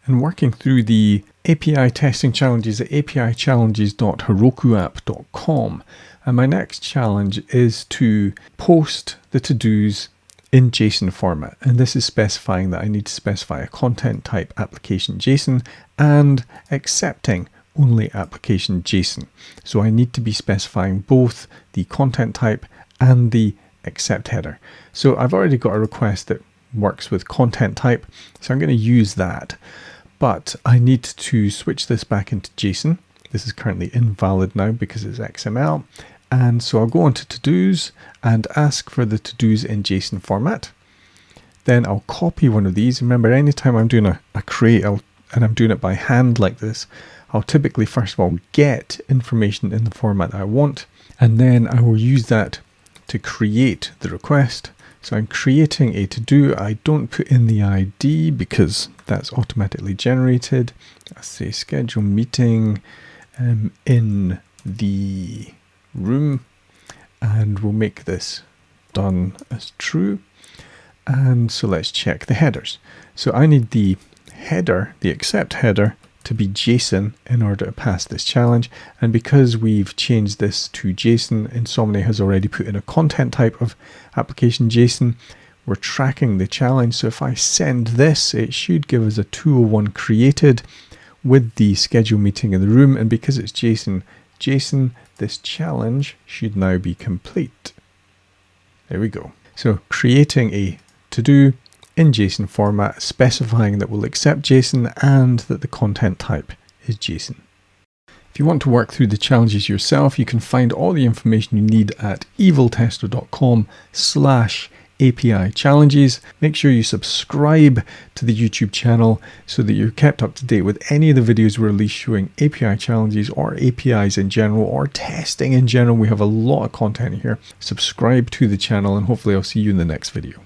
and working through the API testing challenges at apichallenges.herokuapp.com. And my next challenge is to post the to-dos in JSON format. And this is specifying that I need to specify a content type application JSON and accepting only application JSON. So I need to be specifying both the content type and the accept header. So I've already got a request that works with content type, so I'm going to use that. But I need to switch this back into JSON. This is currently invalid now because it's XML. And so I'll go on to to-dos and ask for the to-dos in JSON format. Then I'll copy one of these. Remember, anytime I'm doing a create and I'm doing it by hand like this, I'll typically first of all get information in the format that I want, and then I will use that to create the request. So I'm creating a to-do. I don't put in the ID because that's automatically generated. I say schedule meeting in the room, and we'll make this done as true. And so let's check the headers. So I need the header, the accept header, to be JSON in order to pass this challenge. And because we've changed this to JSON, Insomnia has already put in a content type of application JSON. We're tracking the challenge. So if I send this, it should give us a 201 created with the schedule meeting in the room. And because it's JSON, this challenge should now be complete. There we go. So creating a to-do in JSON format, specifying that we'll accept JSON and that the content type is JSON. If you want to work through the challenges yourself, you can find all the information you need at eviltester.com/API challenges. Make sure you subscribe to the YouTube channel so that you're kept up to date with any of the videos we release showing API challenges or APIs in general or testing in general. We have a lot of content here. Subscribe to the channel and hopefully I'll see you in the next video.